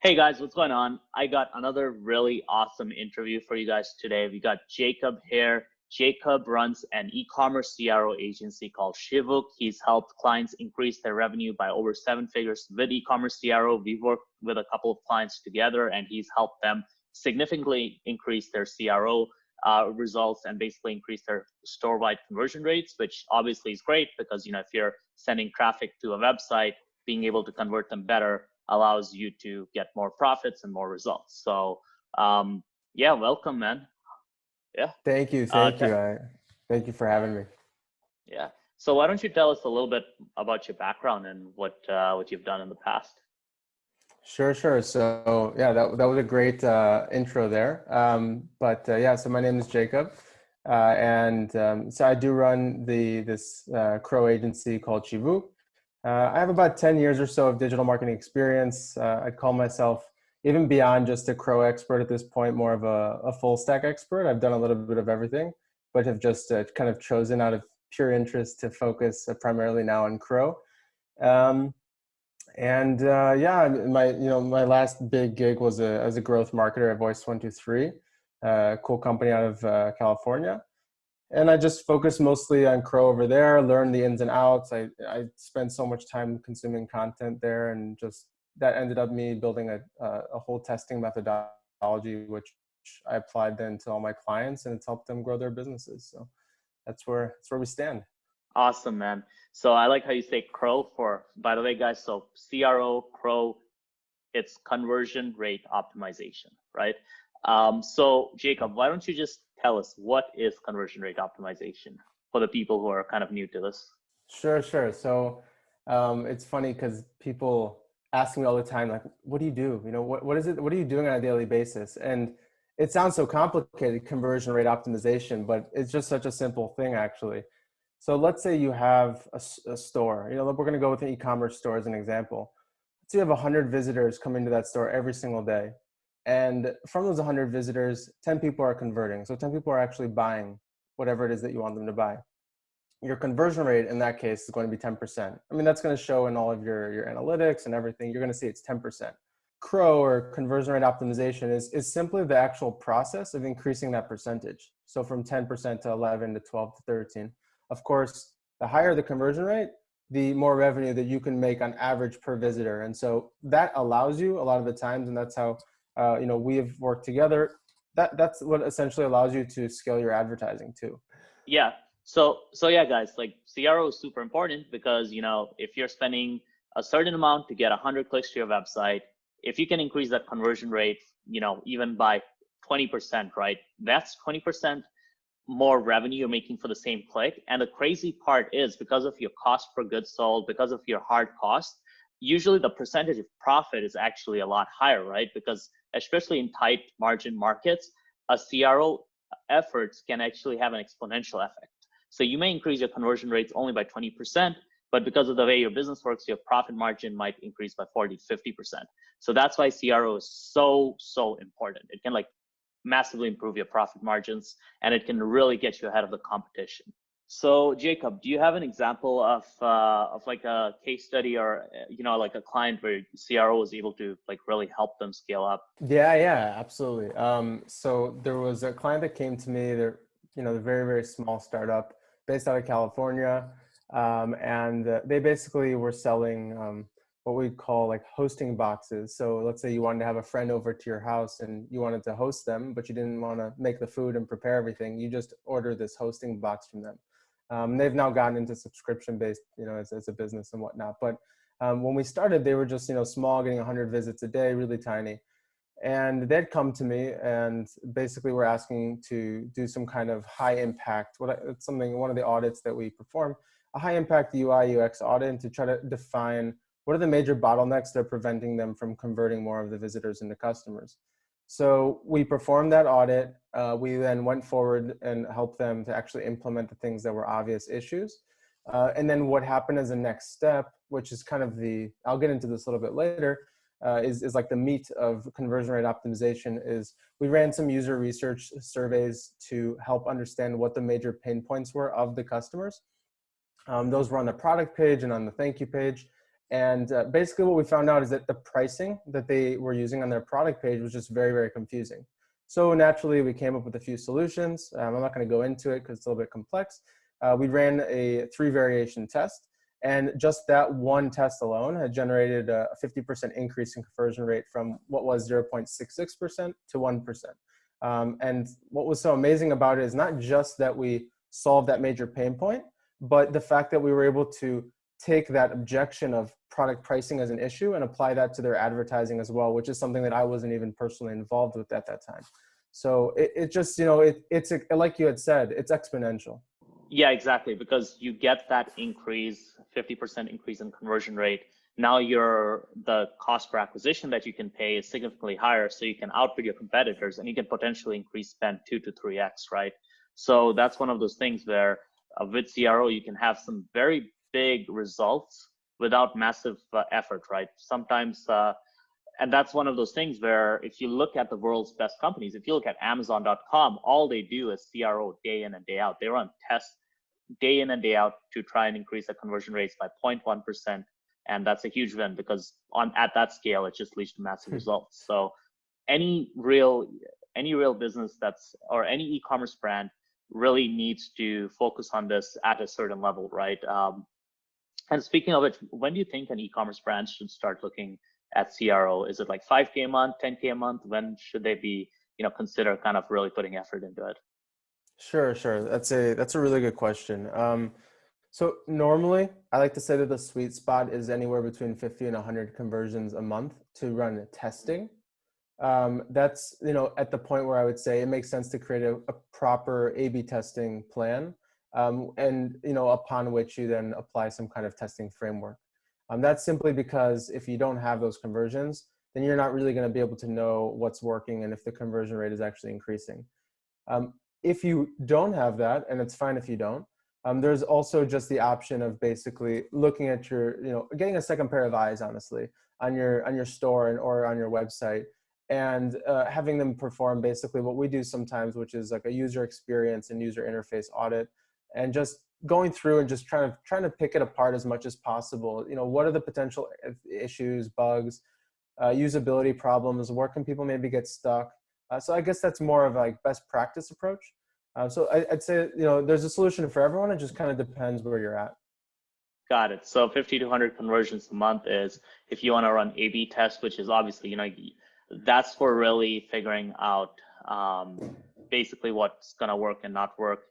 Hey guys, what's going on? I got another really awesome interview for you guys today. We got Jacob here. Jacob runs an e-commerce CRO agency called Shivook. He's helped clients increase their revenue by over 7 figures with e-commerce CRO. We've worked with a couple of clients together, and he's helped them significantly increase their CRO results and basically increase their store-wide conversion rates, which obviously is great because if you're sending traffic to a website, being able to convert them better allows you to get more profits and more results. So yeah, welcome, man. Yeah. Thank you. Thank you for having me. Yeah. So why don't you tell us a little bit about your background and what you've done in the past? Sure. So yeah, that was a great intro there. Yeah, so my name is Jacob, so I do run this CRO agency called Shivook. I have about 10 years or so of digital marketing experience. I call myself, even beyond just a CRO expert at this point, more of a full stack expert. I've done a little bit of everything, but have just kind of chosen out of pure interest to focus primarily now on CRO. Yeah, my last big gig was as a growth marketer at Voice123, a cool company out of California. And I just focused mostly on CRO over there, learned the ins and outs. I spent so much time consuming content there, and just that ended up me building a whole testing methodology, which I applied then to all my clients, and it's helped them grow their businesses. So that's where we stand. Awesome, man. So I like how you say CRO by the way, guys, so CRO, it's conversion rate optimization, right? So Jacob, why don't you just tell us what is conversion rate optimization for the people who are kind of new to this? Sure. So it's funny because people ask me all the time, like, what do you do? What is it? What are you doing on a daily basis? And it sounds so complicated, conversion rate optimization, but it's just such a simple thing, actually. So let's say you have a store. We're going to go with an e-commerce store as an example. Let's say you have 100 visitors come into that store every single day. And from those 100 visitors, 10 people are converting. So 10 people are actually buying whatever it is that you want them to buy. Your conversion rate in that case is going to be 10%. I mean, that's going to show in all of your analytics and everything. You're going to see it's 10%. CRO, or conversion rate optimization, is simply the actual process of increasing that percentage. So from 10% to 11 to 12 to 13. Of course, the higher the conversion rate, the more revenue that you can make on average per visitor. And so that allows you a lot of the times, and that's how we have worked together. That's what essentially allows you to scale your advertising too. Yeah. So yeah, guys, like CRO is super important because, if you're spending a certain amount to get 100 clicks to your website, if you can increase that conversion rate, even by 20%, right? That's 20% more revenue you're making for the same click. And the crazy part is, because of your cost per goods sold, because of your hard cost, usually the percentage of profit is actually a lot higher, right? Because especially in tight margin markets, a CRO efforts can actually have an exponential effect. So you may increase your conversion rates only by 20%, but because of the way your business works, your profit margin might increase by 40, 50%. So that's why CRO is so important. It can massively improve your profit margins, and it can really get you ahead of the competition. So Jacob, do you have an example of like a case study or like a client where CRO was able to really help them scale up? Yeah, absolutely. So there was a client that came to me. They're very, very small startup based out of California, and they basically were selling what we call hosting boxes. So let's say you wanted to have a friend over to your house and you wanted to host them, but you didn't want to make the food and prepare everything. You just order this hosting box from them. They've now gotten into subscription-based, as a business and whatnot. But when we started, they were just, small, getting 100 visits a day, really tiny. And they'd come to me and basically were asking to do some kind of high impact, one of the audits that we perform, a high impact UI UX audit, to try to define what are the major bottlenecks that are preventing them from converting more of the visitors into customers. So we performed that audit. We then went forward and helped them to actually implement the things that were obvious issues. And then what happened as a next step, which is kind of I'll get into this a little bit later, is like the meat of conversion rate optimization, is we ran some user research surveys to help understand what the major pain points were of the customers. Those were on the product page and on the thank you page. And basically what we found out is that the pricing that they were using on their product page was just very, very confusing. So naturally, we came up with a few solutions. I'm not going to go into it because it's a little bit complex. We ran a 3-variation test, and just that one test alone had generated a 50% increase in conversion rate from what was 0.66% to 1%. And what was so amazing about it is not just that we solved that major pain point, but the fact that we were able to take that objection of product pricing as an issue and apply that to their advertising as well, which is something that I wasn't even personally involved with at that time. So it just, it's like you had said, it's exponential. Yeah, exactly. Because you get that increase, 50% increase in conversion rate. Now the cost per acquisition that you can pay is significantly higher. So you can outbid your competitors and you can potentially increase spend 2 to 3x, right? So that's one of those things where with CRO, you can have some very big results without massive effort, right? Sometimes, and that's one of those things where if you look at the world's best companies, if you look at Amazon.com, all they do is CRO day in and day out. They run tests day in and day out to try and increase the conversion rates by 0.1%. And that's a huge win because at that scale, it just leads to massive results. So any real business or any e-commerce brand really needs to focus on this at a certain level, right? And speaking of it, when do you think an e-commerce brand should start looking at CRO? Is it like 5K a month, 10K a month? When should they be, consider kind of really putting effort into it? Sure. That's a really good question. So normally I like to say that the sweet spot is anywhere between 50 and 100 conversions a month to run testing. That's, at the point where I would say it makes sense to create a proper A/B testing plan, and, upon which you then apply some kind of testing framework. That's simply because if you don't have those conversions, then you're not really going to be able to know what's working and if the conversion rate is actually increasing. If you don't have that, and it's fine if you don't, there's also just the option of basically looking at getting a second pair of eyes, honestly, on your store or on your website, and having them perform basically what we do sometimes, which is like a user experience and user interface audit, and just going through and just trying to pick it apart as much as possible. What are the potential issues, bugs, usability problems? Where can people maybe get stuck? So I guess that's more of like best practice approach. So I'd say, there's a solution for everyone. It just kind of depends where you're at. Got it. So 50 to 100 conversions a month is if you want to run A/B tests, which is obviously, that's for really figuring out basically what's going to work and not work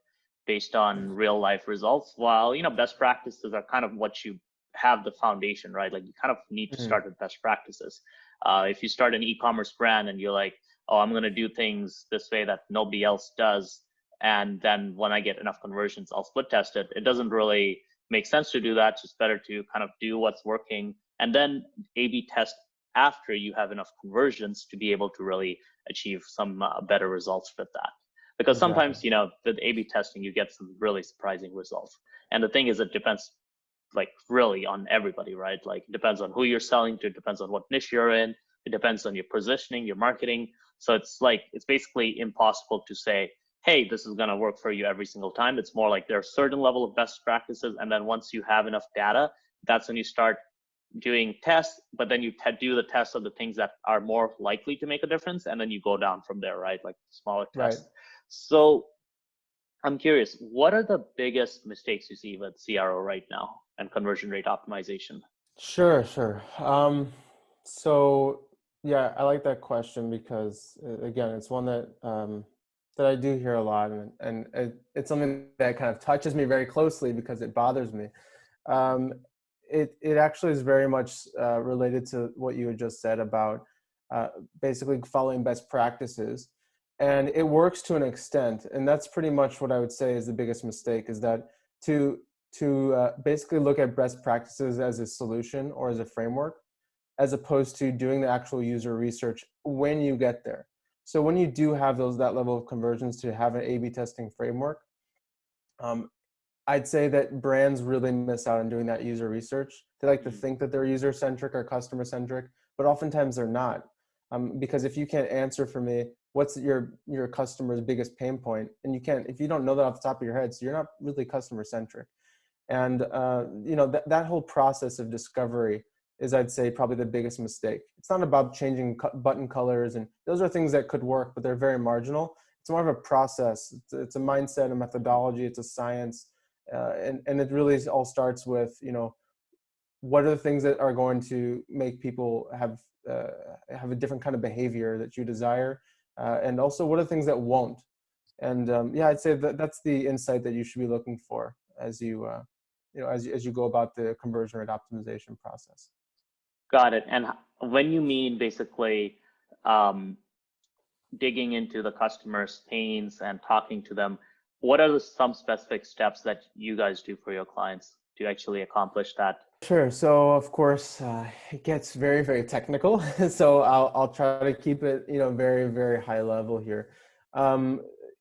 based on real life results. While, best practices are kind of what you have the foundation, right? Like you kind of need to start with best practices. If you start an e-commerce brand and you're like, oh, I'm going to do things this way that nobody else does, and then when I get enough conversions, I'll split test it. It doesn't really make sense to do that. It's just better to kind of do what's working and then A/B test after you have enough conversions to be able to really achieve some better results with that. Because sometimes, with A/B testing, you get some really surprising results. And the thing is, it depends like really on everybody, right? Like it depends on who you're selling to, it depends on what niche you're in, it depends on your positioning, your marketing. So it's basically impossible to say, hey, this is going to work for you every single time. It's more like there are a certain level of best practices. And then once you have enough data, that's when you start doing tests, but then you do the tests of the things that are more likely to make a difference. And then you go down from there, right? Like smaller tests. Right. So I'm curious, what are the biggest mistakes you see with CRO right now and conversion rate optimization? Sure. So yeah, I like that question because again, it's one that I do hear a lot, and it's something that kind of touches me very closely because it bothers me. It actually is very much related to what you had just said about basically following best practices, and it works to an extent, and that's pretty much what I would say is the biggest mistake, is that to basically look at best practices as a solution or as a framework, as opposed to doing the actual user research when you get there. So when you do have that level of conversions to have an A/B testing framework, I'd say that brands really miss out on doing that user research. They like to think that they're user-centric or customer-centric, but oftentimes they're not. Because if you can't answer for me, what's your customer's biggest pain point, and if you don't know that off the top of your head, so you're not really customer-centric. And that whole process of discovery is, I'd say, probably the biggest mistake. It's not about changing button colors, and those are things that could work, but they're very marginal. It's more of a process. It's a mindset, a methodology, it's a science. And it really all starts with, what are the things that are going to make people have a different kind of behavior that you desire? And also, what are the things that won't? And I'd say that's the insight that you should be looking for as as you go about the conversion rate optimization process. Got it. And when you mean basically digging into the customer's pains and talking to them, what are some specific steps that you guys do for your clients to actually accomplish that? Sure. So of course, it gets very, very technical. So I'll try to keep it, very, very high level here.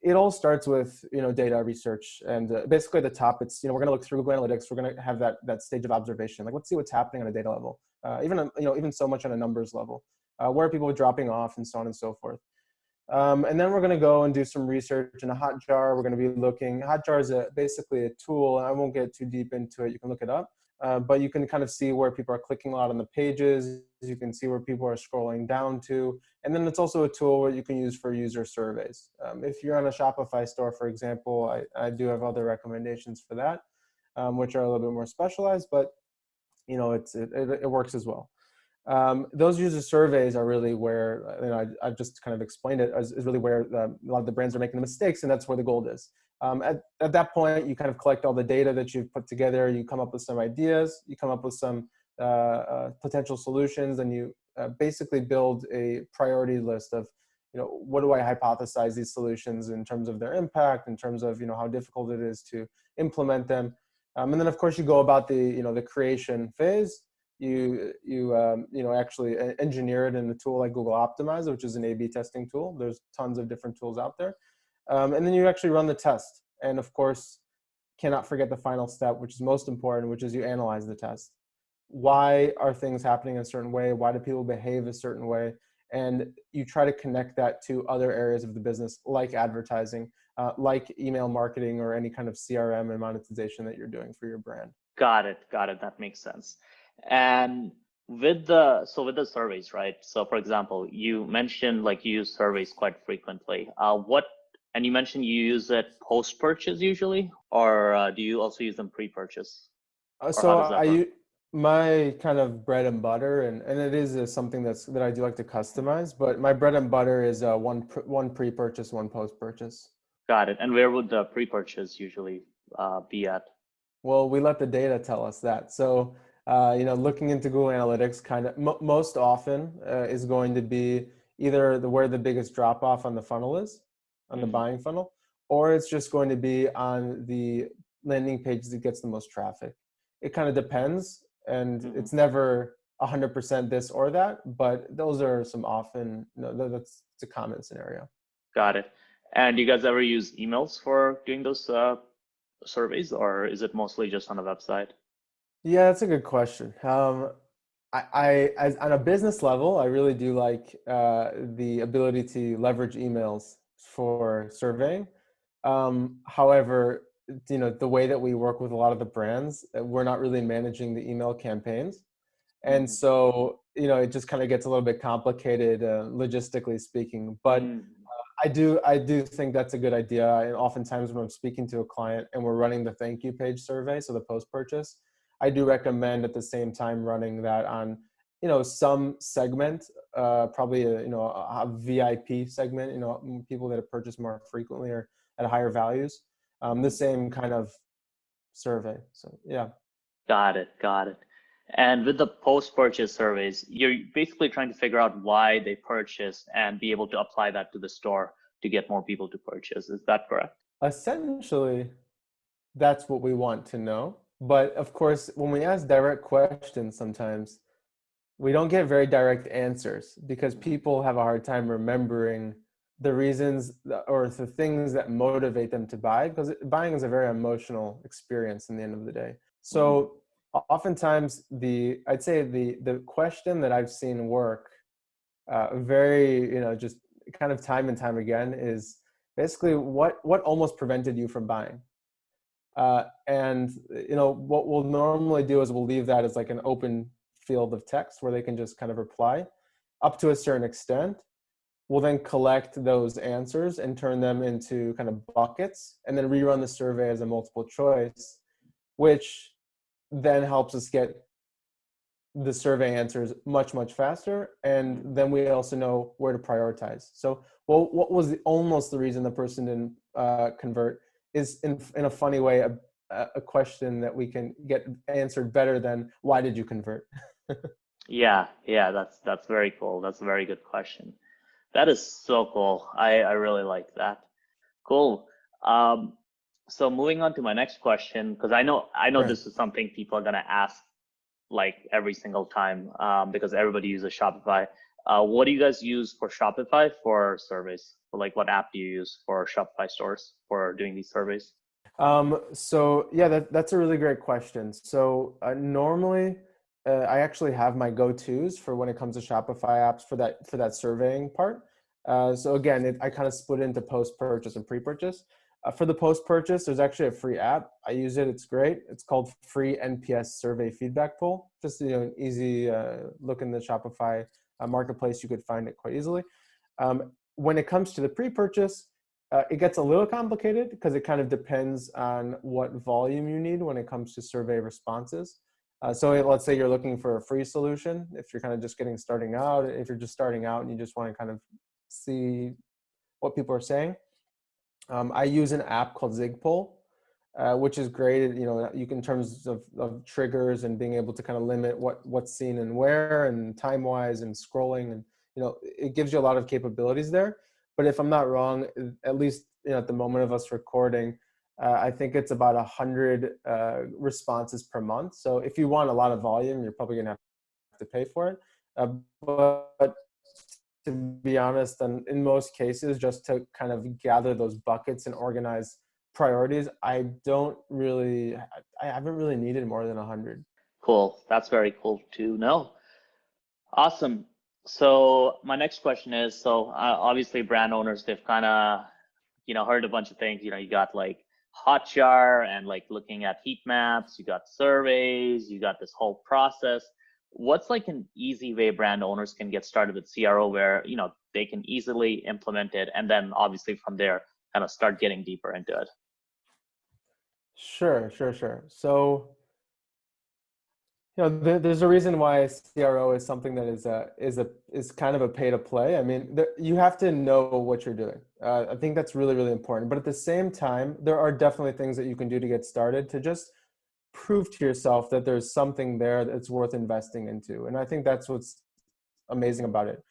It all starts with, data research, and basically at the top, it's, we're going to look through Google Analytics. We're going to have that stage of observation. Like, let's see what's happening on a data level, even so much on a numbers level, where are people dropping off, and so on and so forth. And then we're going to go and do some research in a Hotjar. We're going to be looking. Hotjar is basically a tool, and I won't get too deep into it. You can look it up. But you can kind of see where people are clicking a lot on the pages. You can see where people are scrolling down to. And then it's also a tool where you can use for user surveys. If you're on a Shopify store, for example, I do have other recommendations for that, which are a little bit more specialized, but it works as well. Those user surveys are really where, I've just kind of explained it, is really where a lot of the brands are making the mistakes, and that's where the gold is. At that point, you kind of collect all the data that you've put together, you come up with some ideas, you come up with some potential solutions, and you basically build a priority list of, what do I hypothesize these solutions in terms of their impact, in terms of, how difficult it is to implement them. And then of course you go about the creation phase. You actually engineer it in a tool like Google Optimize, which is an A/B testing tool. There's tons of different tools out there. And then you actually run the test. And of course, cannot forget the final step, which is most important, which is you analyze the test. Why are things happening in a certain way? Why do people behave a certain way? And you try to connect that to other areas of the business, like advertising, like email marketing, or any kind of CRM and monetization that you're doing for your brand. Got it. That makes sense. And with the surveys, right? So for example, you mentioned like you use surveys quite frequently. And you mentioned you use it post-purchase usually, or do you also use them pre-purchase? My kind of bread and butter, and it is something that I do like to customize, but my bread and butter is one pre-purchase, one post-purchase. Got it. And where would the pre-purchase usually be at? Well, we let the data tell us that. So, looking into Google Analytics kind of most often is going to be either where the biggest drop off on the funnel is, on the buying funnel, or it's just going to be on the landing page that gets the most traffic. It kind of depends, and it's never 100% this or that, but those are some often, that's a common scenario. Got it. And do you guys ever use emails for doing those surveys, or is it mostly just on the website? Yeah, that's a good question. As on a business level, I really do like the ability to leverage emails for surveying. However, the way that we work with a lot of the brands, we're not really managing the email campaigns. And so, it just kind of gets a little bit complicated, logistically speaking. But I do think that's a good idea. And oftentimes when I'm speaking to a client and we're running the thank you page survey, so the post-purchase, I do recommend at the same time running that on, some segment, probably a VIP segment, people that have purchased more frequently or at higher values, the same kind of survey. So yeah. Got it. And with the post-purchase surveys, you're basically trying to figure out why they purchased and be able to apply that to the store to get more people to purchase. Is that correct? Essentially, that's what we want to know. But of course, when we ask direct questions, sometimes we don't get very direct answers because people have a hard time remembering the reasons or the things that motivate them to buy, because buying is a very emotional experience in the end of the day. So oftentimes I'd say the question that I've seen work very, just kind of time and time again is basically what almost prevented you from buying. And what we'll normally do is we'll leave that as like an open field of text where they can just kind of reply up to a certain extent. We'll then collect those answers and turn them into kind of buckets and then rerun the survey as a multiple choice, which then helps us get the survey answers much, much faster. And then we also know where to prioritize. So what was almost the reason the person didn't convert is in a funny way, a question that we can get answered better than why did you convert? Yeah, that's very cool. That's a very good question. That is so cool. I really like that. Cool. So moving on to my next question, because I know Right. this is something people are gonna ask like every single time, because everybody uses Shopify. What do you guys use for Shopify for surveys? Like, what app do you use for Shopify stores for doing these surveys? So yeah, that's a really great question. So normally, I actually have my go-tos for when it comes to Shopify apps for that surveying part. So again, I kind of split into post-purchase and pre-purchase. For the post-purchase, there's actually a free app. I use it. It's great. It's called Free NPS Survey Feedback Pool. Just an easy look in the Shopify marketplace. You could find it quite easily. When it comes to the pre-purchase, it gets a little complicated because it kind of depends on what volume you need when it comes to survey responses. So let's say you're looking for a free solution. If you're kind of just starting out, if you're just starting out and you just want to kind of see what people are saying, I use an app called Zigpoll, which is great. You can, in terms of triggers and being able to kind of limit what's seen and where and time-wise and scrolling, and it gives you a lot of capabilities there. But if I'm not wrong, at least at the moment of us recording, I think it's about 100 responses per month. So if you want a lot of volume, you're probably gonna have to pay for it. But to be honest, and in most cases, just to kind of gather those buckets and organize priorities, I haven't really needed more than 100. Cool. That's very cool to know. Awesome. So my next question is, so obviously brand owners, they've kind of, heard a bunch of things. You got like Hotjar and like looking at heat maps, you got surveys, you got this whole process. What's like an easy way brand owners can get started with CRO where, they can easily implement it and then obviously from there kind of start getting deeper into it? Sure. So, there's a reason why CRO is something that is kind of a pay to play. I mean, you have to know what you're doing. I think that's really, really important. But at the same time, there are definitely things that you can do to get started to just prove to yourself that there's something there that's worth investing into. And I think that's what's amazing about it.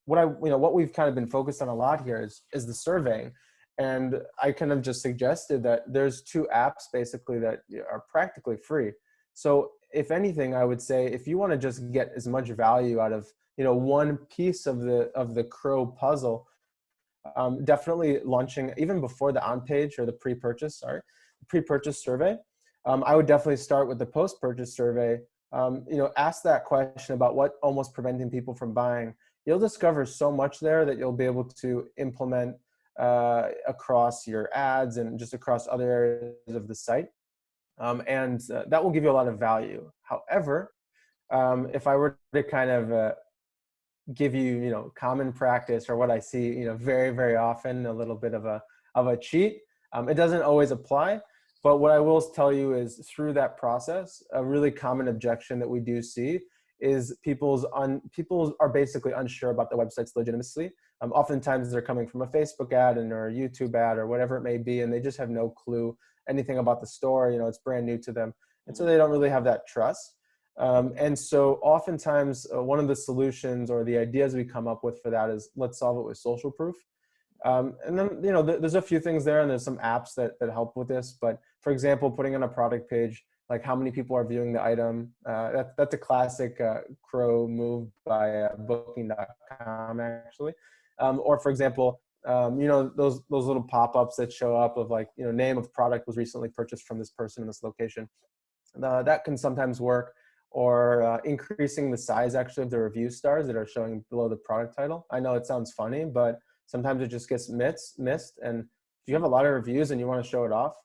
What we've kind of been focused on a lot here is the surveying. And I kind of just suggested that there's 2 apps basically that are practically free. So if anything, I would say if you want to just get as much value out of one piece of the Crow puzzle, definitely launching even before the on-page or the pre-purchase survey. I would definitely start with the post-purchase survey. Ask that question about what almost preventing people from buying. You'll discover so much there that you'll be able to implement across your ads and just across other areas of the site. And that will give you a lot of value. However, if I were to kind of give you, common practice or what I see, very, very often, a little bit of a cheat, it doesn't always apply. But what I will tell you is through that process, a really common objection that we do see is people are basically unsure about the website's legitimacy. Oftentimes they're coming from a Facebook ad or a YouTube ad or whatever it may be, and they just have no clue anything about the store. It's brand new to them. And so they don't really have that trust. And so oftentimes one of the solutions or the ideas we come up with for that is let's solve it with social proof. And then, there's a few things there and there's some apps that help with this. But for example, putting on a product page, like how many people are viewing the item. That's a classic Crow move by booking.com actually. Or for example, those little pop-ups that show up of like, name of product was recently purchased from this person in this location. That can sometimes work. Or increasing the size actually of the review stars that are showing below the product title. I know it sounds funny, but sometimes it just gets missed. And if you have a lot of reviews and you want to show it off,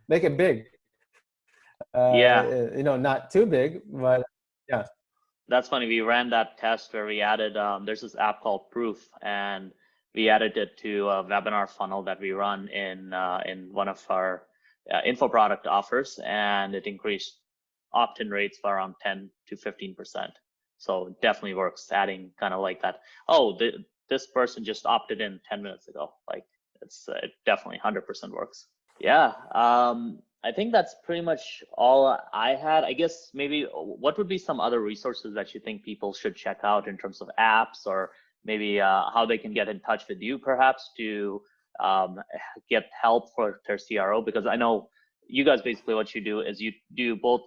make it big. Yeah. Not too big, but yeah. That's funny. We ran that test where we added, there's this app called Proof, and we added it to a webinar funnel that we run in one of our info product offers, and it increased opt-in rates by around 10 to 15%. So it definitely works, adding kind of like that. Oh, this person just opted in 10 minutes ago. Like it definitely 100% works. Yeah. I think that's pretty much all I had. I guess maybe what would be some other resources that you think people should check out in terms of apps, or maybe how they can get in touch with you perhaps to get help for their CRO? Because I know you guys basically what you do is you do both,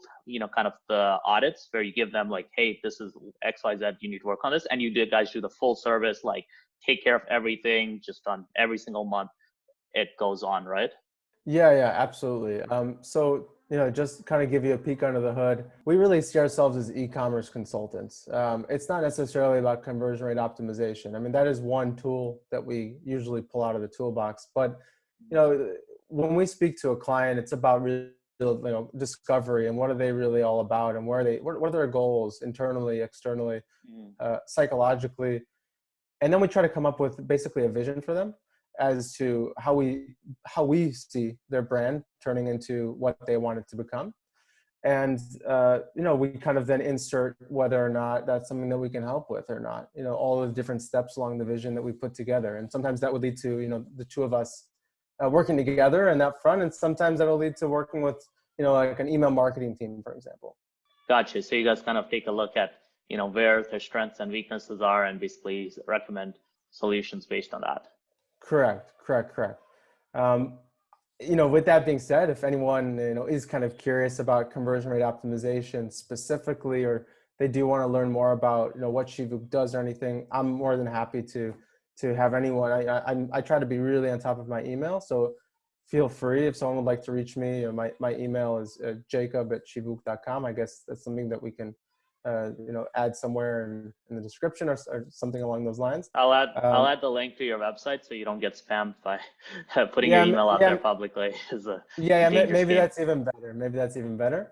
kind of the audits where you give them like, hey, this is XYZ, you need to work on this. And you guys do the full service, like take care of everything just on every single month it goes on, right? Yeah, absolutely. So, just kind of give you a peek under the hood. We really see ourselves as e-commerce consultants. It's not necessarily about conversion rate optimization. I mean, that is one tool that we usually pull out of the toolbox. But, when we speak to a client, it's about really, discovery and what are they really all about, and what are their goals internally, externally, psychologically. And then we try to come up with basically a vision for them as to how we see their brand turning into what they want it to become. And, we kind of then insert whether or not that's something that we can help with or not, all the different steps along the vision that we put together. And sometimes that would lead to, the two of us working together in that front. And sometimes that'll lead to working with, like an email marketing team, for example. Gotcha. So you guys kind of take a look at, where their strengths and weaknesses are and basically recommend solutions based on that. Correct. With that being said, if anyone, is kind of curious about conversion rate optimization specifically, or they do want to learn more about, what Shivook does or anything, I'm more than happy to have anyone. I try to be really on top of my email. So feel free if someone would like to reach me. My email is jacob@shivook.com. I guess that's something that we can add somewhere in the description or something along those lines. I'll add the link to your website so you don't get spammed by putting your email out there publicly. Maybe that's even better.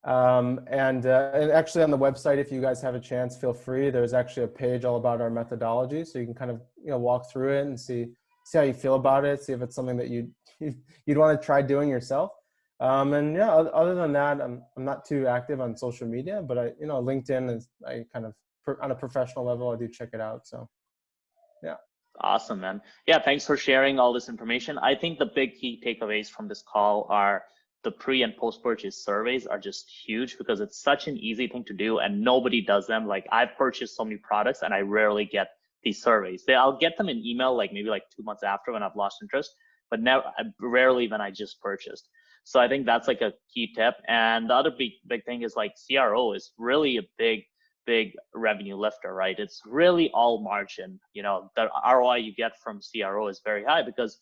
And actually on the website, if you guys have a chance, feel free. There's actually a page all about our methodology, so you can kind of walk through it and see how you feel about it, see if it's something that you'd want to try doing yourself. And yeah, other than that, I'm not too active on social media, but LinkedIn is, I kind of, on a professional level, I do check it out. So yeah. Awesome, man. Yeah, thanks for sharing all this information. I think the big key takeaways from this call are the pre and post-purchase surveys are just huge, because it's such an easy thing to do and nobody does them. Like I've purchased so many products and I rarely get these surveys. I'll get them in email, like maybe like 2 months after when I've lost interest, but rarely when I just purchased. So I think that's like a key tip. And the other big thing is like CRO is really a big revenue lifter, right? It's really all margin. The ROI you get from CRO is very high, because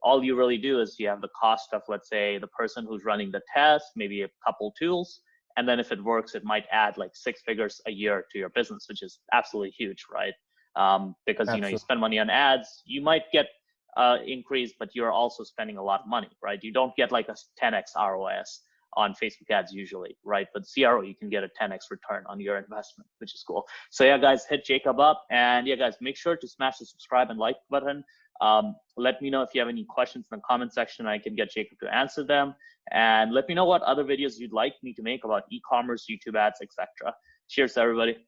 all you really do is you have the cost of, let's say, the person who's running the test, maybe a couple tools, and then if it works, it might add like 6 figures a year to your business, which is absolutely huge, right? Because Absolutely. You spend money on ads, you might get increase, but you're also spending a lot of money, right? You don't get like a 10x ROS on Facebook ads usually, right? But CRO, you can get a 10x return on your investment, which is cool. So yeah, guys, hit Jacob up, and yeah, guys, make sure to smash the subscribe and like button. Let me know if you have any questions in the comment section. I can get Jacob to answer them, and let me know what other videos you'd like me to make about e-commerce, YouTube ads, etc. Cheers, everybody.